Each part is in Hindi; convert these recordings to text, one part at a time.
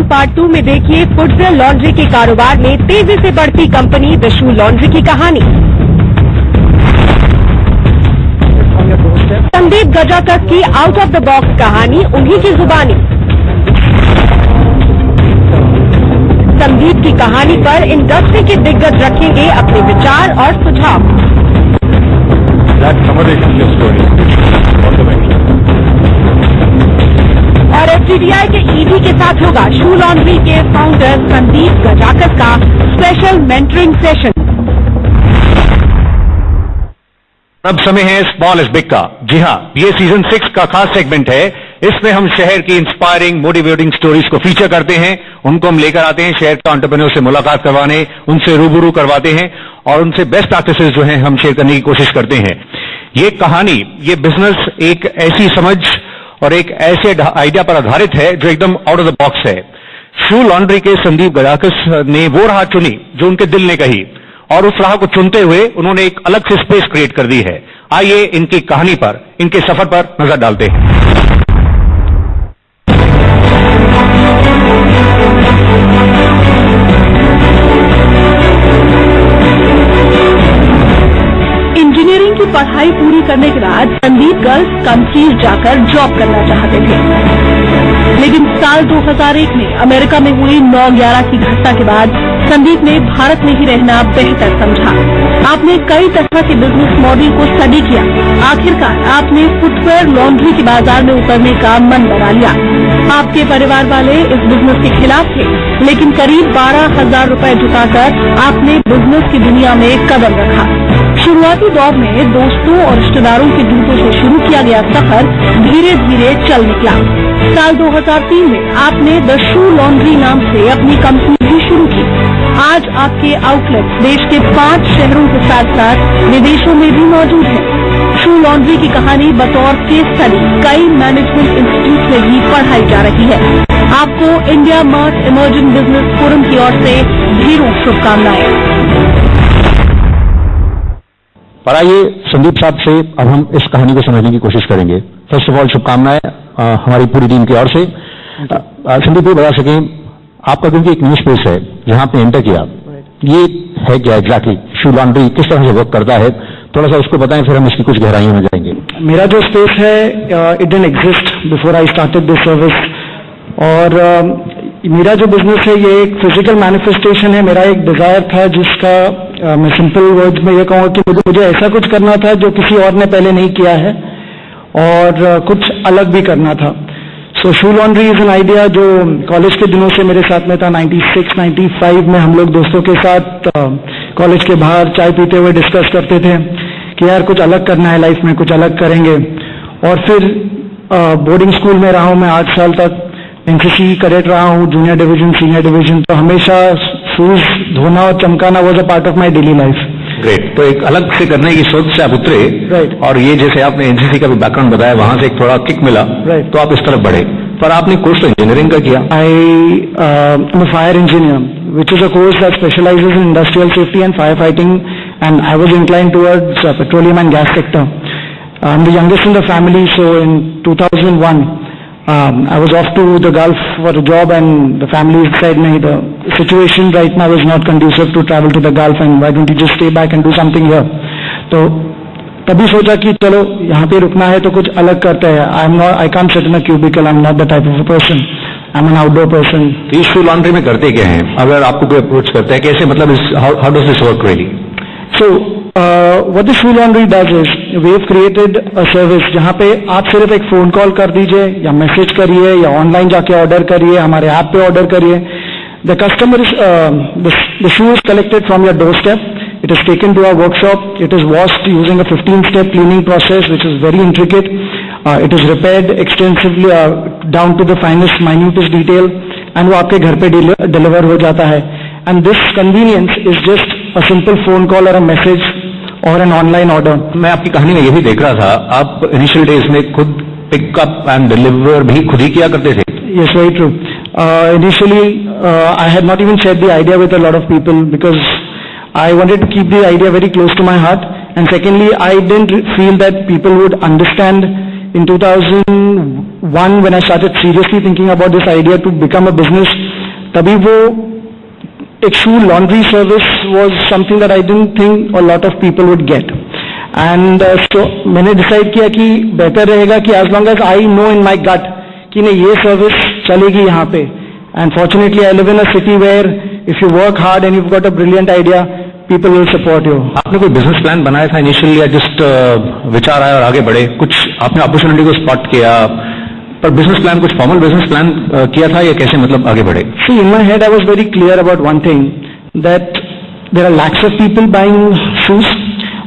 पार्ट 2 में देखिए फुटवेयर लॉन्ड्री के कारोबार में तेजी से बढ़ती कंपनी द शू लॉन्ड्री की कहानी। संदीप गजाकस की आउट ऑफ द बॉक्स कहानी उन्हीं की जुबानी। संदीप की कहानी पर इंडस्ट्री के दिग्गज रखेंगे अपने विचार और सुझाव। और एफटीडीआई के ईडी के साथ होगा शू लॉन्ड्री के फाउंडर संदीप गजाकस का स्पेशल मेंटरिंग सेशन। अब समय है स्मॉल इज बिग का। जी हाँ, ये सीजन 6 का खास सेगमेंट है। इसमें हम शहर की इंस्पायरिंग मोटिवेटिंग स्टोरीज को फीचर करते हैं। उनको हम लेकर आते हैं शहर के एंटरप्रेन्योर से मुलाकात करवाने, उनसे रूबरू करवाते हैं और उनसे बेस्ट प्रैक्टिसेस जो हैं हम शेयर करने की कोशिश करते हैं। ये कहानी, ये बिजनेस एक ऐसी समझ और एक ऐसे आइडिया पर आधारित है जो एकदम आउट ऑफ द बॉक्स है। शू लॉन्ड्री के संदीप गजाकस ने वो राह चुनी जो उनके दिल ने कही और उस राह को चुनते हुए उन्होंने एक अलग से स्पेस क्रिएट कर दी है। आइए इनकी कहानी पर, इनके सफर पर नजर डालते हैं। इंजीनियरिंग की पढ़ाई पूरी करने के बाद संदीप गल्फ कंट्रीज जाकर जॉब करना चाहते थे, लेकिन साल 2001 में अमेरिका में हुई 9/11 की घटना के बाद संदीप ने भारत में ही रहना बेहतर समझा। आपने कई तरह के बिजनेस मॉडल को स्टडी किया। आखिरकार आपने फुटवेयर लॉन्ड्री के बाजार में उतरने का मन बना लिया। आपके परिवार वाले इस बिजनेस के खिलाफ थे, लेकिन करीब 12,000 रुपए जुटाकर आपने बिजनेस की दुनिया में कदम रखा। शुरुआती दौर में दोस्तों और रिश्तेदारों के जूतों से शुरू किया गया सफर धीरे धीरे चल निकला। साल 2003 में आपने द शू लॉन्ड्री नाम से अपनी कंपनी भी शुरू की। आज आपके आउटलेट देश के 5 शहरों के साथ साथ विदेशों में भी मौजूद है। शू लॉन्ड्री की कहानी बतौर केस स्टडी कई मैनेजमेंट इंस्टीट्यूट में भी पढ़ाई जा रही है। आपको India mart emerging business forum की ओर से ढेरों शुभकामनाएं। और आइए संदीप साहब से अब हम इस कहानी को समझने की कोशिश करेंगे। फर्स्ट ऑफ ऑल शुभकामनाएं हमारी पूरी टीम की ओर से। संदीप ये बता सकें, आपका क्योंकि एक न्यू स्पेस है जहां आपने एंटर किया, ये है क्या एग्जैक्टली शू लॉन्ड्री किस तरह से वर्क करता है, थोड़ा सा उसको बताएं, फिर हम इसकी कुछ गहराइयों में जाएंगे। मेरा जो स्पेस है it didn't exist before I started this service. और मेरा जो बिजनेस है ये एक फिजिकल मैनिफेस्टेशन है। मेरा एक डिजायर था जिसका मैं सिंपल वर्ड्स में ये कहूँगा कि मुझे ऐसा कुछ करना था जो किसी और ने पहले नहीं किया है और कुछ अलग भी करना था। सो शू लॉन्ड्री इज एन आइडिया जो कॉलेज के दिनों से मेरे साथ में था। 96-95 में हम लोग दोस्तों के साथ कॉलेज के बाहर चाय पीते हुए डिस्कस करते थे कि यार कुछ अलग करना है लाइफ में, कुछ अलग करेंगे। और फिर बोर्डिंग स्कूल में रहा हूँ मैं 8 साल तक, एनसीसी कैडेट रहा हूँ, जूनियर डिवीजन, सीनियर डिवीजन। तो हमेशा शूज धोना और चमकाना was a part of my daily life. Great. तो एक अलग से करने की सोच से आप उतरे, राइट। और ये जैसे आपने एनसीसी का भी बैकग्राउंड बताया, वहां से एक थोड़ा किक मिला, राइट। तो आप इस तरफ बढ़े। पर आपने कोर्स तो इंजीनियरिंग का किया। I am a fire engineer which is a course that specializes in industrial safety and firefighting, and I was inclined towards petroleum and gas sector. I'm the youngest in the family, so in 2001 I was off to the Gulf for a job, and the family said, "No, the situation right now is not conducive to travel to the Gulf, and why don't you just stay back and do something here?" तो तभी सोचा कि चलो यहाँ पे रुकना है तो कुछ अलग करते हैं। I can't sit in a cubicle. I'm not the type of a person. I'm an outdoor person. इस शू लॉन्ड्री में करते क्या हैं? अगर आपको कोई अप्रोच करता है, कैसे, मतलब how does this work really? So what the shoe laundry does is we have created a service जहाँ पे आप सिर्फ एक फोन कॉल कर दीजिए या मैसेज करिए या ऑनलाइन जाके ऑर्डर करिए, हमारे ऐप पे ऑर्डर करिए। The customer is the shoe is collected from your doorstep. It is taken to our workshop. It is washed using a 15-step cleaning process, which is very intricate. It is repaired extensively down to the finest, minutest detail, and वो आपके घर पे डिलीवर हो जाता है। And this convenience is just a simple phone call or a message or an online order. मैं आपकी कहानी में ये भी देख रहा था, आप इनिशियल डेज में खुद पिकअप एंड डिलीवर भी खुद ही किया करते थे। Yes, very true. Initially, I had not even shared the idea with a lot of people because I wanted to keep the idea very close to my heart. And secondly, I didn't feel that people would understand. In 2001, when I started seriously thinking about this idea to become a business, तभी वो एक shoe laundry service was something that I didn't think a lot of people would get and so मैंने डिसाइड किया कि बेहतर रहेगा कि as long as I know in my gut कि नहीं ये सर्विस चलेगी यहाँ पे and fortunately I live in a city where if you work hard and you got a brilliant idea people will support you. आपने कोई बिजनेस प्लान बनाया था इनिशियली या जस्ट विचार आया और आगे बढ़े? कुछ आपने अपॉर्चुनिटी को स्पॉट किया पर बिजनेस प्लान, कुछ फॉर्मल बिजनेस प्लान किया था या कैसे मतलब आगे बढ़े? See, in my head I was very clear about one thing, that there are lakhs of people buying shoes,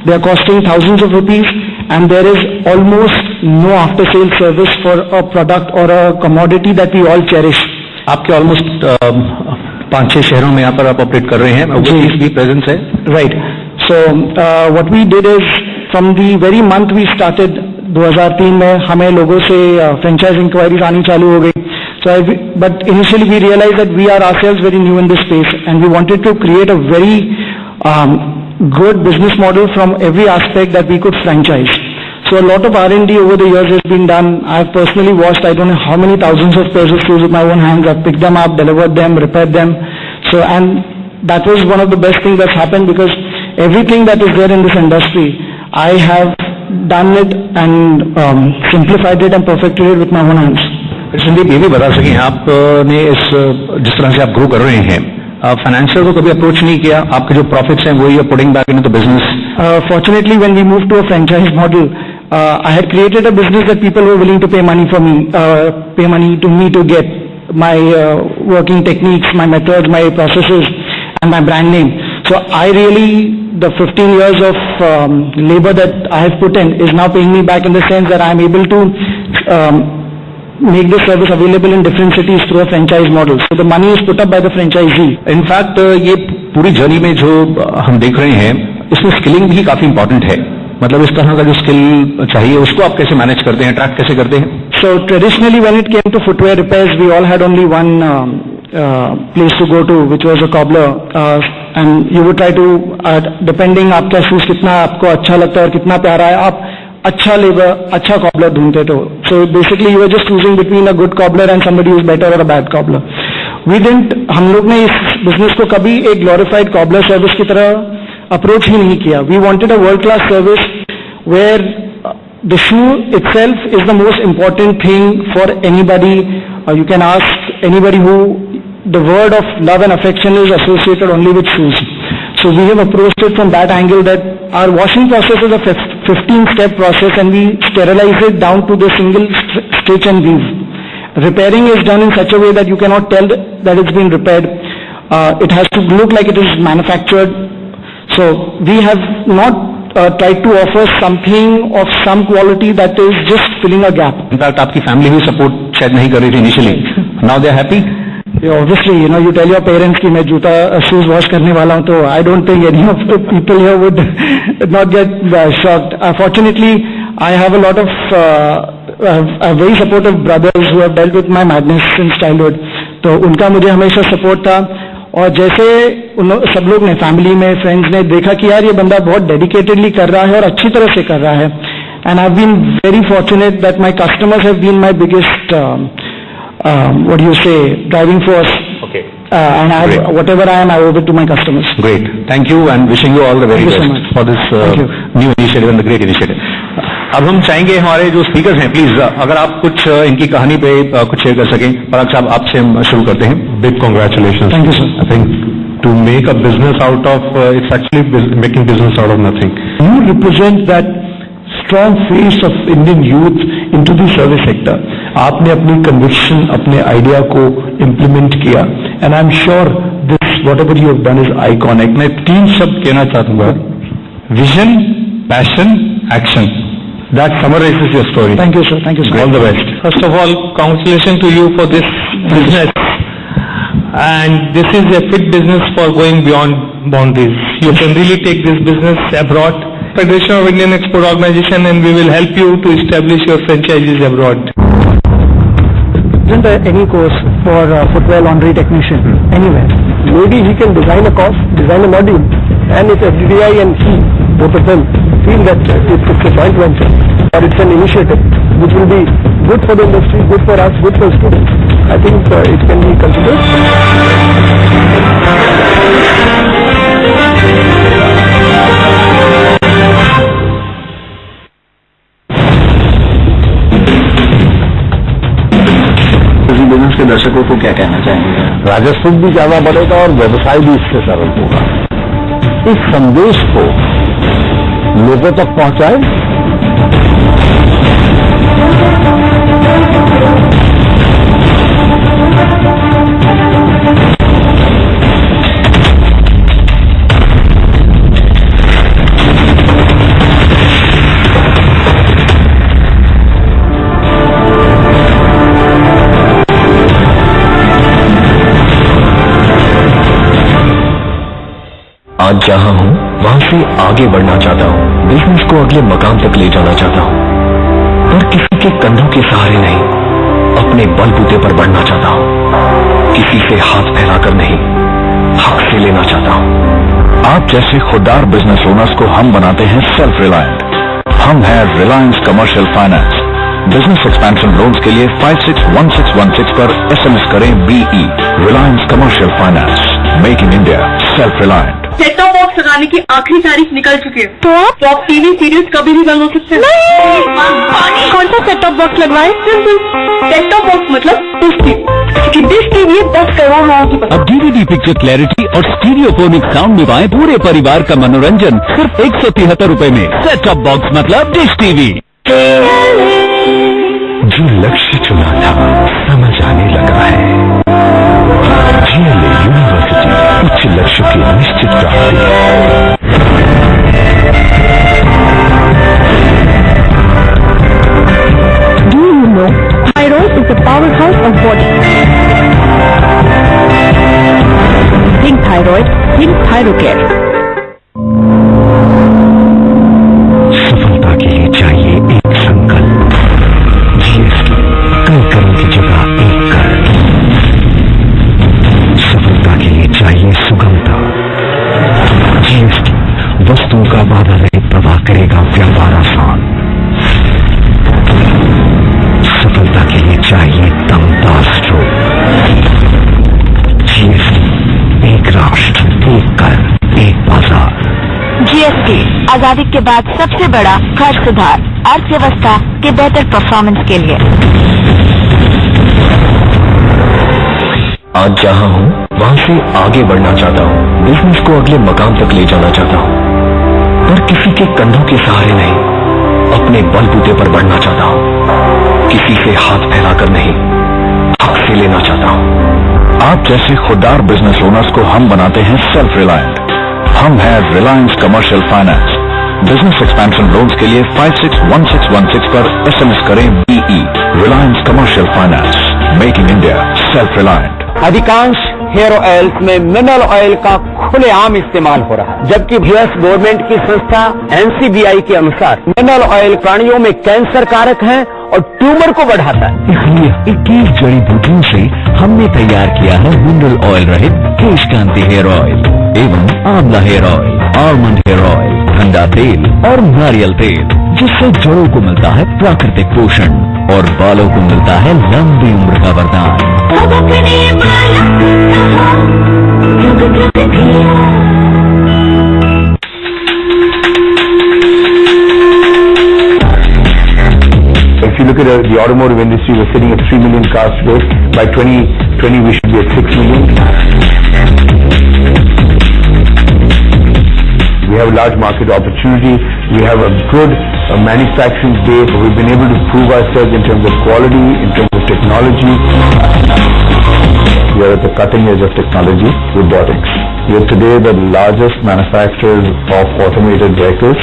they are costing thousands of rupees and there is almost no after sale service for a product or a commodity that we all cherish. आपके ऑलमोस्ट 5-6 शहरों में यहाँ पर आप ऑपरेट कर रहे हैं, ओवरसीज भी प्रेजेंस है. Right. So what we did is from the very month we started 2003 में हमें लोगों से फ्रेंचाइज इंक्वायरीज आनी चालू हो गई. But initially we realized that we are ourselves very new in this space and we wanted to create a very good business model from every aspect that we could franchise. So a lot of R&D over the years has been done. I've personally washed I don't know how many thousands of pairs of shoes with my own hands. I've picked them up, delivered them, repaired them. So and that was one of the best things that's happened because everything that is there in this industry, I have done it and simplified it and perfected it with my own hands. Sandeep, ये भी बता सकें आपने इस जिस तरह से आप ग्रो कर रहे हैं, फाइनेंशियल को कभी अप्रोच नहीं किया? आपके जो प्रॉफिट्स हैं वही putting back into the business. Fortunately, when we moved to a franchise model, I had created a business that people were willing to pay money for me, pay money to me to get my working techniques, my methods, my processes, and my brand name. So I really, the 15 years of labor that I have put in is now paying me back in the sense that I am able to make this service available in different cities through a franchise model. So the money is put up by the franchisee. In fact, ये पूरी जर्नी में जो हम देख रहे हैं, इसमें स्किलिंग भी काफी इंपॉर्टेंट है. मतलब इस तरह का जो स्किल चाहिए उसको आप कैसे मैनेज करते हैं, ट्रैक कैसे करते हैं? So traditionally, when it came to footwear repairs, we all had only one place to go to, which was a cobbler, and you would try to, depending आपका शूज कितना आपको अच्छा लगता है और कितना प्यारा है, आप अच्छा लेबर, अच्छा कॉबलर ढूंढते थे. So basically, you were just choosing between a good cobbler and somebody who's better or a bad cobbler. We didn't, हम लोग ने इस बिजनेस को कभी एक ग्लोरिफाइड कॉबलर सर्विस की तरह अप्रोच ही नहीं किया. We wanted a world class service where the shoe itself is the most important thing for anybody. You can ask anybody who the word of love and affection is associated only with shoes. So we have approached it from that angle that our washing process is a 15-step process and we sterilize it down to the single stitch and weave. Repairing is done in such a way that you cannot tell that it's been repaired. It has to look like it is manufactured. So we have not tried to offer something of some quality that is just filling a gap. In fact, आपकी फैमिली भी सपोर्ट शायद नहीं कर रही थी initially. Now they are happy. Yeah, obviously, you tell your parents कि मैं जूता shoes wash करने वाला हूँ, तो I don't think any of the people here would not get shocked. Fortunately, I have a lot of very supportive brothers who have dealt with my madness since childhood. तो उनका मुझे हमेशा सपोर्ट था. और जैसे सब लोग ने, फैमिली में, फ्रेंड्स ने देखा कि यार ये बंदा बहुत डेडिकेटेडली कर रहा है और अच्छी तरह से कर रहा है. And I've been very fortunate that my customers have been my biggest what do you say, driving force. Okay. And whatever I am, I owe it to my customers. Great. Thank you and wishing you all the very Thank you best so much. for this new initiative and the great initiative. अब हम चाहेंगे हमारे जो स्पीकर्स हैं, प्लीज अगर आप कुछ इनकी कहानी पे कुछ शेयर कर सकें. पराग साहब, आपसे हम शुरू करते हैं. Big congratulations. Thank you, sir. I think to make a business out of, it's actually making business out of nothing. You represent that strong face of Indian youth into the service sector. आपने अपनी conviction, अपने idea को implement किया, and I'm sure this whatever you have done is iconic. मैं 3 शब्द कहना चाहूँगा: vision, passion, action. That summarizes your story. Thank you, sir. Thank you, sir. All the best. First of all, congratulations to you for this business. And this is a fit business for going beyond boundaries. You can really take this business abroad. Federation of Indian Export Organization, and we will help you to establish your franchises abroad. Isn't there any course for footwear laundry technician anywhere? Maybe he can design a course, design a module, and if FDDI and he, both of them, feel that it's a joint venture or it's an initiative which will be good for the industry, good for us, good for students. I think it can be considered. Business के दर्शकों को क्या कहना चाहेंगे? राजस्व भी ज्यादा बढ़ेगा और व्यवसाय भी इससे सरल होगा। इस संदेश को लोगों तक पहुंचाए। आज जहां हूं वहां से आगे बढ़ना चाहता हूं, बिजनेस को अगले मकाम तक ले जाना चाहता हूं, पर किसी के कंधों के सहारे नहीं, अपने बलबूते पर बढ़ना चाहता हूं, किसी से हाथ फैलाकर नहीं, हक से लेना चाहता हूं। आप जैसे खुददार बिजनेस ओनर्स को हम बनाते हैं सेल्फ रिलायंट। हम हैं Reliance commercial finance. Business expansion loans के लिए 561616 पर SMS करें BE। Reliance commercial finance, making India self reliant. Set top box लगाने की आखिरी तारीख निकल चुकी है, तो आप टीवी सीरियल्स कभी भी बंद हो सकते हैं। नहीं, कौन सा सेट टॉप बॉक्स लगवाए? सेट टॉप बॉक्स मतलब डिश टीवी 10 करोड़ लोगों की पसंद। अब DVD पिक्चर क्लैरिटी और स्टीरियोफोनिक साउंड में पाए पूरे परिवार का मनोरंजन सिर्फ 173 रुपए में। सेट टॉप बॉक्स मतलब डिश टीवी। जो लक्ष्य चुना था समझ आने लगा है। GLA यूनिवर्सिटी उच्च लक्ष्य की निश्चित प्राप्ति। Do you know thyroid is the powerhouse of body? Think thyroid, think Thyrocare. सफलता के लिए चाहिए एक संकल्प। GST कल करों की जगह एक कर। सफलता के लिए चाहिए सुगमता। GST वस्तुओं का बाधा रहित प्रवाह करेगा व्यापार आसान। सफलता के लिए चाहिए दमदार स्ट्रोक। GST एक राष्ट्र, एक कर, एक बाजार। GST आजादी के बाद सबसे बड़ा कर सुधार अर्थव्यवस्था के बेहतर परफॉर्मेंस के लिए। आज जहां हूं वहां से आगे बढ़ना चाहता हूं, बिजनेस को अगले मकाम तक ले जाना चाहता हूं, पर किसी के कंधों के सहारे नहीं, अपने बलबूते पर बढ़ना चाहता हूं, किसी से हाथ फैलाकर नहीं, हक से लेना चाहता हूं। आप जैसे खुददार बिजनेस ओनर्स को हम बनाते हैं सेल्फ रिलायंट। हम हैं Reliance commercial finance. Business expansion loans के लिए 561616 पर SMS करें BE। Reliance commercial finance, making India self reliant. अधिकांश हेयर ऑयल्स में मिनरल ऑयल का खुलेआम इस्तेमाल हो रहा है, जबकि US गवर्नमेंट की संस्था NCBI के अनुसार मिनरल ऑयल प्राणियों में कैंसर कारक है और ट्यूमर को बढ़ाता है। इसलिए 21 जड़ी बूटियों से हमने तैयार किया है मिनरल ऑयल रहित केशकांति हेयर ऑयल एवं amla hair oil, almond hair oil, ठंडा तेल और नारियल तेल, जिससे जड़ों को मिलता है प्राकृतिक पोषण और बालों को मिलता है लंबी उम्र का वरदान। If you look at the automotive industry, we're sitting at 3 million cars today. By 2020, we should be at 6 million. We have a large market opportunity. We have a good manufacturing base. We've been able to prove ourselves in terms of quality, in terms of technology. We are at the cutting edge of technology, robotics. We are today the largest manufacturers of automated vehicles.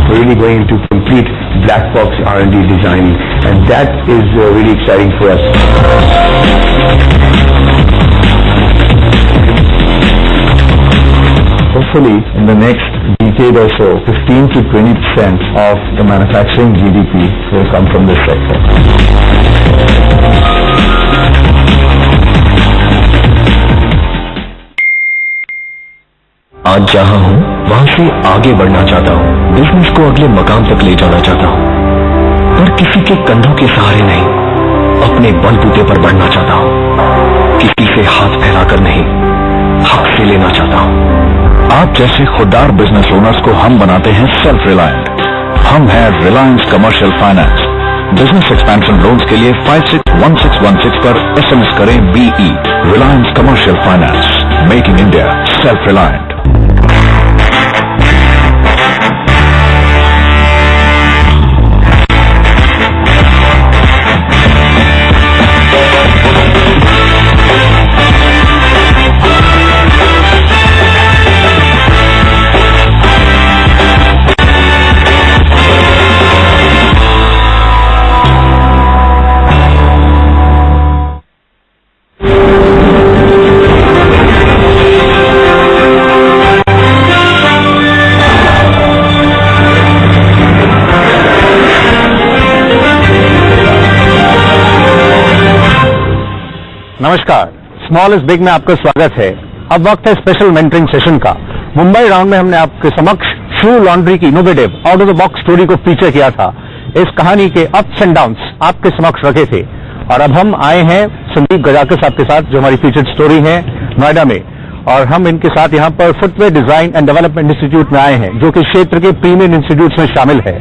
We're really going into complete black box R&D designing, and that is really exciting for us. Hopefully, in the next decade or so, 15 to 20% of the manufacturing GDP will come from this sector. आज जहां हूं वहां से आगे बढ़ना चाहता हूं, बिजनेस को अगले मकाम तक ले जाना चाहता हूं, पर किसी के कंधों के सहारे नहीं, अपने बलबूते पर बढ़ना चाहता हूं। किसी से हाथ फैलाकर नहीं, हक से लेना चाहता हूं। आप जैसे खुददार बिजनेस ओनर्स को हम बनाते हैं सेल्फ रिलायंट। हम हैं Reliance commercial finance. Business expansion loans के लिए 561616 पर SMS करें BE। Reliance commercial finance, making India self reliant. नमस्कार, स्मॉल इज बिग में आपका स्वागत है। अब वक्त है स्पेशल मेंटरिंग सेशन का। मुंबई राउंड में हमने आपके समक्ष शू लॉन्ड्री की innovative out of the box story को फीचर किया था। इस कहानी के अप्स एंड डाउन्स आपके समक्ष रखे थे और अब हम आए हैं संदीप गजाकर साहब के साथ, जो हमारी फीचर्ड स्टोरी है नोएडा में, और हम इनके साथ यहाँ पर footwear design and development institute में आए हैं, जो कि क्षेत्र के प्रीमियम इंस्टीट्यूट्स में शामिल है।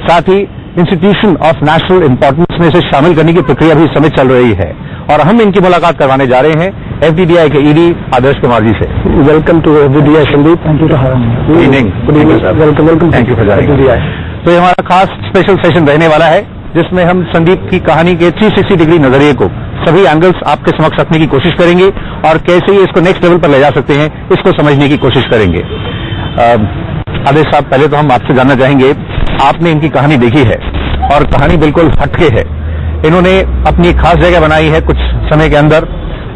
साथ ही इंस्टीट्यूशन ऑफ नेशनल इंपॉर्टेंस में इसे शामिल करने की प्रक्रिया भी इस समय चल रही है और हम इनकी मुलाकात करवाने जा रहे हैं FDDI के ED आदर्श कुमार जी से। Welcome to FDDI Sandeep. Thank you. Good evening. Welcome. Thank you for joining. तो ये हमारा खास स्पेशल सेशन रहने वाला है, जिसमें हम संदीप की कहानी के 360 डिग्री नजरिए को, सभी एंगल्स आपके समक्ष रखने की कोशिश करेंगे और कैसे ये इसको नेक्स्ट लेवल पर ले जा सकते हैं, इसको समझने की कोशिश करेंगे। आदेश साहब, पहले तो हम आपसे जानना चाहेंगे, आपने इनकी कहानी देखी है और कहानी बिल्कुल हटके है। इन्होंने अपनी खास जगह बनाई है कुछ समय के अंदर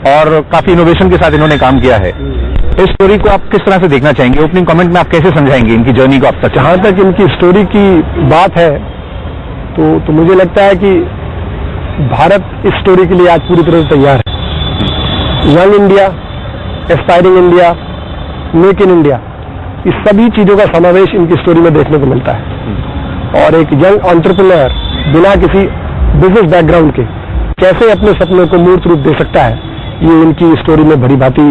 और काफी इनोवेशन के साथ इन्होंने काम किया है। इस स्टोरी को आप किस तरह से देखना चाहेंगे? ओपनिंग कमेंट में आप कैसे समझाएंगे इनकी जर्नी को? आप तक जहां तक इनकी स्टोरी की बात है तो मुझे लगता है कि भारत इस स्टोरी के लिए आज पूरी तरह से तैयार है। Young India, aspiring India, make in India, इस सभी चीजों का समावेश इनकी स्टोरी में देखने को मिलता है। और एक यंग एंटरप्रेन्योर बिना किसी बिजनेस बैकग्राउंड के कैसे अपने सपनों को मूर्त रूप दे सकता है, ये इनकी स्टोरी में भरी भांति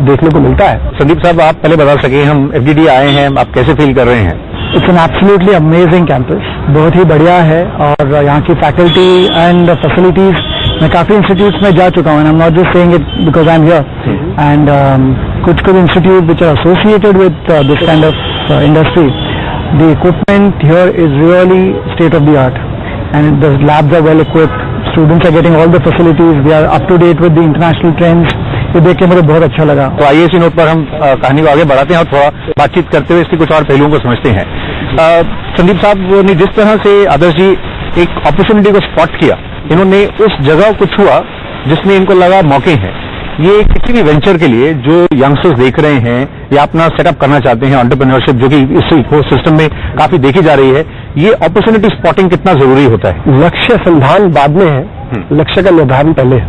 देखने को मिलता है। संदीप साहब, आप पहले बता सके, हम FDDI आए हैं, आप कैसे फील कर रहे हैं? It's an absolutely amazing campus, बहुत ही बढ़िया है और यहाँ की फैकल्टी एंड फैसिलिटीज, मैं काफी इंस्टीट्यूट्स में जा चुका हूँ, I am not just saying it because I am here, and कुछ institute which are associated with this kind of industry, the equipment here is really state of the art and the labs are well equipped, students are getting all the facilities, we are up to date with the international trends। ये देख के मुझे बहुत अच्छा लगा। तो आइए इसी नोट पर हम कहानी को आगे बढ़ाते हैं और थोड़ा बातचीत करते हुए इसकी कुछ और पहलुओं को समझते हैं। संदीप साहब ने जिस तरह से आदर्श जी एक अपॉर्चुनिटी को स्पॉट किया, इन्होंने उस जगह को छुआ जिसमें इनको लगा मौके हैं। ये किसी भी वेंचर के लिए जो यंगस्टर्स देख रहे हैं या अपना सेटअप करना चाहते हैं, एंटरप्रेन्योरशिप जो कि इस सिस्टम में काफी देखी जा रही है, ये अपॉर्चुनिटी स्पॉटिंग कितना जरूरी होता है? लक्ष्य संधान बाद में है, लक्ष्य का निर्धारण पहले है।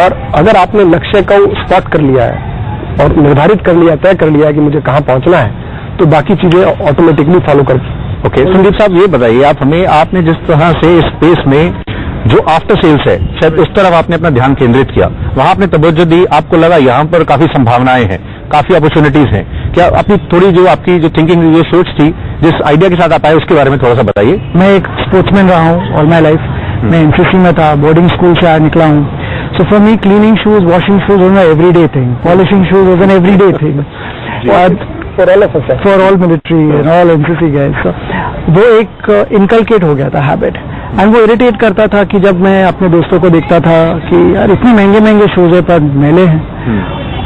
और अगर आपने लक्ष्य को स्पॉट कर लिया है और निर्धारित कर लिया, तय कर लिया है कि मुझे कहाँ पहुंचना है, तो बाकी चीजें ऑटोमेटिकली फॉलो करती। ओके, संदीप साहब ये बताइए आप हमें, आपने जिस तरह से इस स्पेस में जो आफ्टर सेल्स है, शायद उस तरफ आपने अपना ध्यान केंद्रित किया, वहां आपने तवज्जो दी, आपको लगा यहाँ पर काफी संभावनाएं हैं, काफी अपॉर्चुनिटीज हैं। क्या अपनी थोड़ी जो आपकी जो थिंकिंग, जो सोच थी, जिस आइडिया के साथ आप आए, उसके बारे में थोड़ा सा बताइए। मैं एक स्पोर्ट्समैन रहा हूँ ऑल माई लाइफ, मैं NCC में था, बोर्डिंग स्कूल से निकला हूँ। So for me cleaning shoes, washing shoes was an everyday thing, polishing shoes was an everyday thing for all military and all NCC guys. वो एक इनकलकेट हो गया था हैबिट, एंड वो इरिटेट करता था कि जब मैं अपने दोस्तों को देखता था कि यार इतने महंगे महंगे शूज है पर मैले हैं,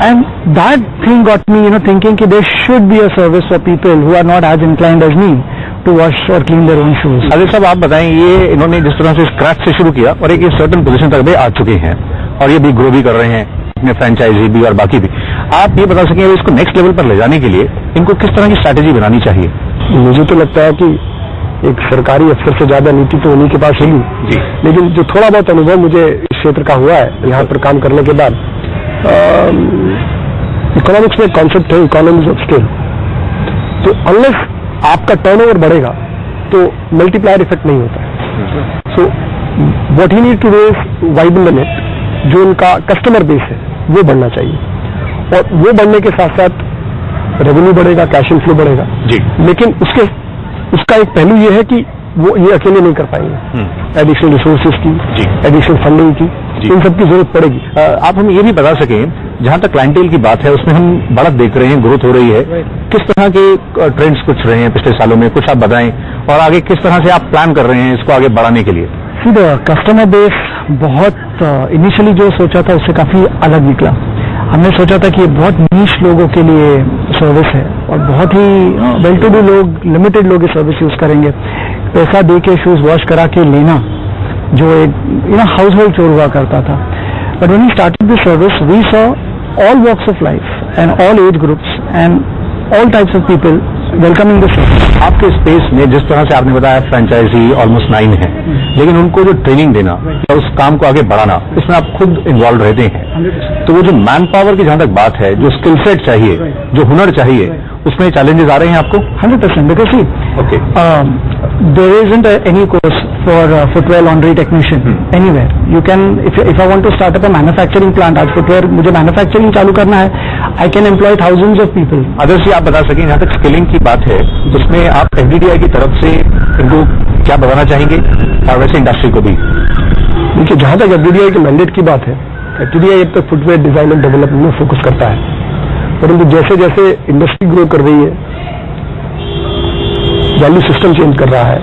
and that thing got me thinking कि there should be a service for people who are not as inclined as me to wash और clean their own shoes. Adil sahab, आप बताएं, ये इन्होंने जिस तरह से स्क्रैच से शुरू किया और एक सर्टन पोजीशन तक भी आ चुके हैं और ये भी ग्रो भी कर रहे हैं, अपने फ्रेंचाइजी भी और बाकी भी। आप ये बता सकें इसको नेक्स्ट लेवल पर ले जाने के लिए इनको किस तरह की स्ट्रैटेजी बनानी चाहिए? मुझे तो लगता है कि एक सरकारी अफसर से ज्यादा नीति तो उन्हीं के पास होगी, लेकिन जो थोड़ा बहुत अनुभव मुझे इस क्षेत्र का हुआ है यहाँ पर काम करने के बाद, इकोनॉमिक्स में एक कॉन्सेप्ट है इकोनॉमीज ऑफ स्केल। तो अनलेस आपका टर्नओवर बढ़ेगा तो मल्टीप्लायर इफेक्ट नहीं होता है। So what he need to do is widen the net. जो उनका कस्टमर बेस है वो बढ़ना चाहिए, और वो बढ़ने के साथ साथ रेवेन्यू बढ़ेगा, कैश इनफ्लो बढ़ेगा जी. लेकिन उसका एक पहलू ये है कि वो ये अकेले नहीं कर पाएंगे. एडिशनल रिसोर्सेज की, एडिशनल फंडिंग की, इन सब की जरूरत पड़ेगी. आप हमें ये भी बता सकें, जहां तक क्लाइंटेल की बात है उसमें हम बढ़त देख रहे हैं, ग्रोथ हो रही है, किस तरह के ट्रेंड्स कुछ रहे हैं पिछले सालों में, कुछ आप बताएं, और आगे किस तरह से आप प्लान कर रहे हैं इसको आगे बढ़ाने के लिए. कस्टमर बेस बहुत इनिशियली जो सोचा था उससे काफी अलग निकला. हमने सोचा था कि ये बहुत नीश लोगों के लिए सर्विस है और बहुत ही वेल टू डू लोग, लिमिटेड लोग ये सर्विस यूज करेंगे. पैसा दे के शूज वॉश करा के लेना जो एक हाउस होल्ड चोर हुआ करता था. But when we started this service we saw all walks of life and all age groups and all types of people welcoming this service. आपके स्पेस में जिस तरह से आपने बताया फ्रेंचाइजी ऑलमोस्ट 9 है, लेकिन उनको जो ट्रेनिंग देना या उस काम को आगे बढ़ाना, इसमें आप खुद इन्वॉल्व रहते हैं. तो वो जो मैन पावर की जहां तक बात है, जो स्किल सेट चाहिए, जो हुनर चाहिए, उसमें चैलेंजेस आ रहे हैं आपको? 100%. Because okay, there isn't any course for footwear laundry technician anywhere. You can, if I want to start up a manufacturing plant, आज footwear मुझे मैन्युफैक्चरिंग चालू करना है, I can employ thousands of people. आदर्श जी, आप बता सकें, जहां तक स्किलिंग की बात है उसमें आप FDDI की तरफ से इनको क्या बताना चाहेंगे, और वैसे इंडस्ट्री को भी? देखिए, जहां तक FDDI के मैंडेट की बात है, FDDI अब तक फुटवेयर डिजाइन एंड डेवलपमेंट में फोकस करता है. परंतु जैसे जैसे इंडस्ट्री ग्रो कर रही है, वैल्यू सिस्टम चेंज कर रहा है,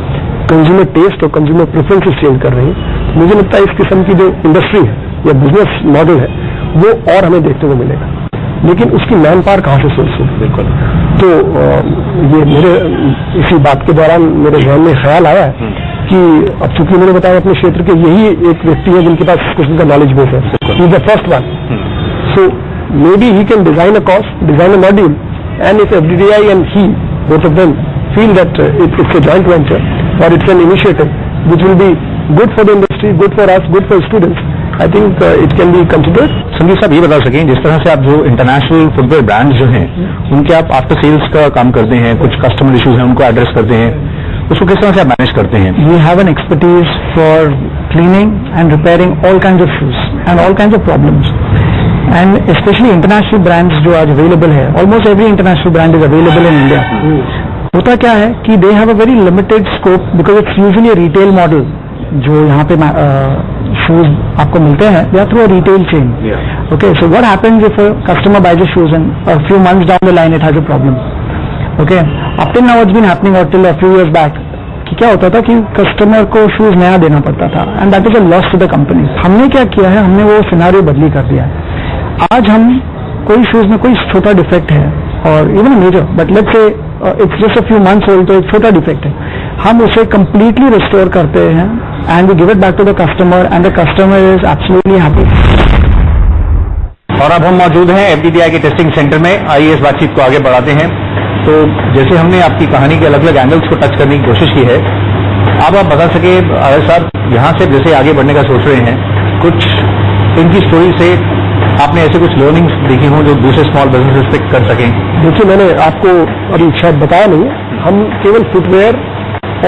कंज्यूमर टेस्ट और कंज्यूमर प्रेफरेंसेस चेंज कर रही है, मुझे लगता है इस किस्म की जो इंडस्ट्री है या बिजनेस मॉडल है वो और हमें देखने को मिलेगा. लेकिन उसकी मैन पावर कहां से सोर्स हो? बिल्कुल. तो ये मेरे इसी बात के दौरान मेरे ध्यान में ख्याल आया है कि अब चूंकि मैंने बताया अपने क्षेत्र के यही एक व्यक्ति है जिनके पास कुछ का नॉलेज बेस है. He is the first one. So may be he can design a cost, design a module, and if FDDI and he both of them feel that it's a joint venture or it's an initiative which will be good for the industry, good for us, good for students, I think it can be considered. Sandeep साहब, ये बता सकें, जिस तरह से आप जो इंटरनेशनल फुटवेयर ब्रांड्स जो हैं उनके आप आफ्टर सेल्स का काम करते हैं, कुछ कस्टमर इश्यूज हैं उनको एड्रेस करते हैं, उसको किस तरह से आप मैनेज करते हैं? We have an expertise for cleaning and repairing all kinds of shoes and all kinds of problems. And especially international brands जो आज अवेलेबल है, almost every international brand is available in India. होता क्या है कि they have a very limited scope because it's usually a retail model. जो यहाँ पे शूज आपको मिलते हैं, they are through a retail chain. Okay, so what happens if a customer buys a shoes and a few months down the line it has a problem? Okay, up till now it's been happening or till a few years back. कि क्या होता था कि कस्टमर को शूज नया देना पड़ता था and that is a loss to the company. हमने क्या किया है, हमने वो सिनेरियो बदली कर दिया है. आज हम कोई शूज में कोई छोटा डिफेक्ट है और even major, but let's say it's just a few months old, तो एक छोटा डिफेक्ट है, हम उसे कंप्लीटली रिस्टोर करते हैं and we give it back to the customer and the customer is absolutely happy. और अब हम मौजूद हैं FDDI के टेस्टिंग सेंटर में. आइए इस बातचीत को आगे बढ़ाते हैं. तो जैसे हमने आपकी कहानी के अलग अलग एंगल्स को टच करने की कोशिश की है, अब आप बता सके आदर्श साहब, यहाँ से जैसे आगे बढ़ने का सोच रहे हैं, कुछ इनकी स्टोरी से आपने ऐसे कुछ लर्निंग्स देखी हों जो दूसरे स्मॉल बिजनेसेस पे कर सकें? देखिए, मैंने आपको अभी शायद बताया नहीं है, हम केवल फुटवेयर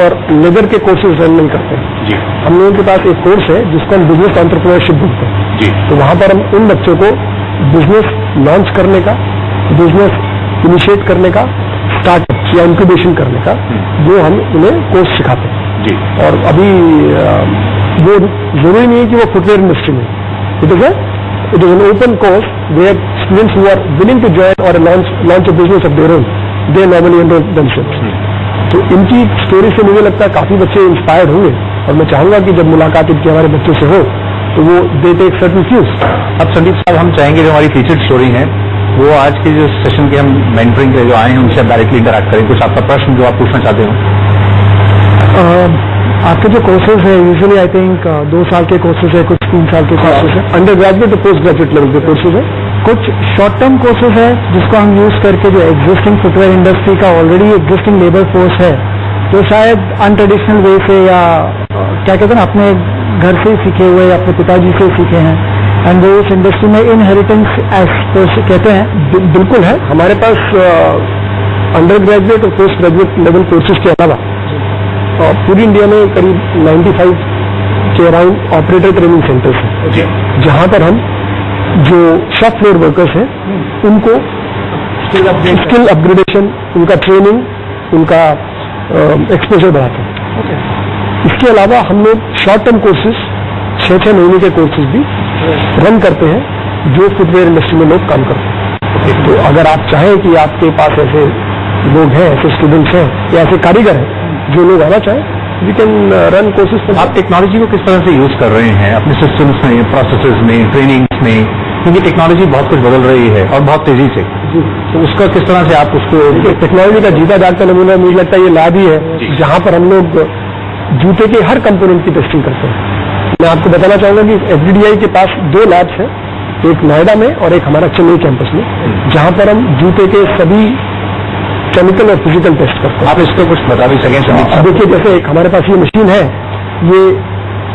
और लेदर के कोर्सेज रन नहीं करते जी. हम लोगों के पास एक कोर्स है जिसको हम बिजनेस एंटरप्रेन्योरशिप बोलते हैं जी. तो वहां पर हम उन बच्चों को बिजनेस लॉन्च करने का, बिजनेस इनिशिएट करने का, स्टार्टअप या इंक्यूबेशन करने का, वो हम उन्हें कोर्स सिखाते हैं जी. और अभी वो जरूरी नहीं है कि वो फुटवेयर इंडस्ट्री में, it is an open course where students who are willing to join or launch a business of their own, they normally enroll themselves. तो इनकी स्टोरी से मुझे लगता है काफी बच्चे इंस्पायर्ड होंगे और मैं चाहूंगा कि जब मुलाकात इनकी हमारे बच्चों से हो तो वो दे टेक सर्टेन क्यूज. अब संदीप साहब, हम चाहेंगे जो हमारी फीचर्ड स्टोरी है वो आज के जो सेशन के हम मेंटरिंग के जो आए हैं उनसे आप डायरेक्टली इंटरैक्ट करें. कुछ आपका प्रश्न जो आप पूछना चाहते हो? आपके जो कोर्सेज है यूजुअली आई थिंक 2 साल के कोर्सेज है, कुछ 3 साल के कोर्सेज है, अंडर ग्रेजुएट और पोस्ट ग्रेजुएट लेवल के कोर्सेज है, कुछ शॉर्ट टर्म कोर्सेज है जिसको हम यूज करके जो एग्जिस्टिंग फुटवेयर इंडस्ट्री का ऑलरेडी एग्जिस्टिंग लेबर फोर्स है तो शायद अनट्रेडिशनल वे से या क्या कहते हैं ना, अपने घर से ही सीखे हुए या अपने पिताजी से सीखे हैं एंड वो इस इंडस्ट्री में इनहेरिटेंस कहते हैं. बिल्कुल है. हमारे पास अंडर ग्रेजुएट और पोस्ट ग्रेजुएट लेवल कोर्सेज के अलावा पूरी इंडिया में करीब 95 के अराउंड ऑपरेटर ट्रेनिंग सेंटर्स हैं, जहां पर हम जो शॉप फ्लोर वर्कर्स हैं उनको स्किल अपग्रेडेशन, उनका ट्रेनिंग, उनका एक्सपोजर बढ़ाते हैं। इसके अलावा हम लोग शॉर्ट टर्म कोर्सेज 6-6 महीने के कोर्सेज भी रन करते हैं जो फुटवेयर इंडस्ट्री में लोग काम करते हैं। तो अगर आप चाहें कि आपके पास ऐसे लोग हैं, ऐसे स्टूडेंट्स हैं या ऐसे कारीगर हैं जो लोग आना चाहें, वी कैन रन कोर्सेज। आप टेक्नोलॉजी को किस तरह से यूज कर रहे हैं अपने सिस्टम्स में, प्रोसेसेस में, ट्रेनिंग्स में, क्योंकि टेक्नोलॉजी बहुत कुछ बदल रही है और बहुत तेजी से, तो उसका किस तरह से आप उसको? टेक्नोलॉजी का जीता जागता नमूना मुझे लगता है ये लैब ही है जहां पर हम लोग जूते के हर कंपोनेंट की टेस्टिंग करते हैं। मैं आपको बताना चाहूंगा कि एफडीडीआई के पास 2 लैब्स हैं, एक नोएडा में और एक हमारा चेन्नई कैंपस में, जहां पर हम जूते के सभी केमिकल और फिजिकल टेस्ट करते हैं। आप इसको कुछ बता भी सकें? देखिए, जैसे एक हमारे पास ये मशीन है, ये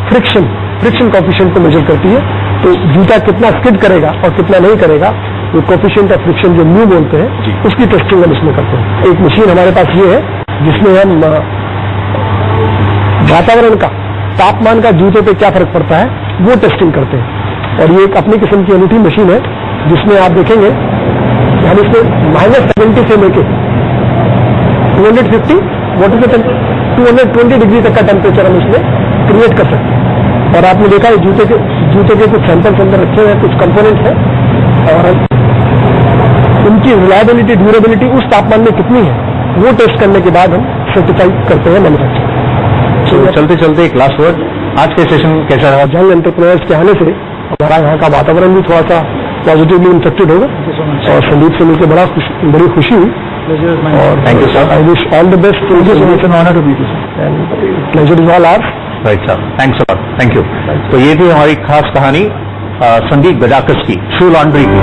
फ्रिक्शन कॉफिशिएंट को मेजर करती है, तो जूता कितना स्किड करेगा और कितना नहीं करेगा, वो कॉफिशिएंट ऑफ फ्रिक्शन जो म्यू बोलते हैं, उसकी टेस्टिंग हम इसमें करते हैं। एक मशीन हमारे पास ये है जिसमें हम वातावरण का, तापमान का जूते पे क्या फर्क पड़ता है वो टेस्टिंग करते हैं। और ये एक अपनी किस्म की अनूठी मशीन है जिसमें आप देखेंगे हम इसमें -70 से लेके 250 220 डिग्री तक का टेम्परेचर हम इसमें क्रिएट कर सकते हैं। और आपने देखा है जूते के कुछ सैंपल्स अंदर रखे हुए हैं, कुछ कंपोनेंट्स हैं, और उनकी रिलायबिलिटी, ड्यूरेबिलिटी उस तापमान में कितनी है वो टेस्ट करने के बाद हम सर्टिफाई करते हैं मैन्युफैक्चर। तो चलते चलते एक लास्ट वर्ड, आज के सेशन कैसा रहा? यंग एंटरप्रेन्योर्स के आने से हमारा यहाँ का वातावरण भी थोड़ा सा पॉजिटिवली इन्फेक्टेड होगा, और संदीप से मिलकर बड़ी खुशी हुई। और thank you sir, I wish all the best. Honour to be and pleasure is all ours. Right sir, thanks a lot, thank you. तो ये थी हमारी खास कहानी संदीप गजाकस की, शू लॉन्ड्री की।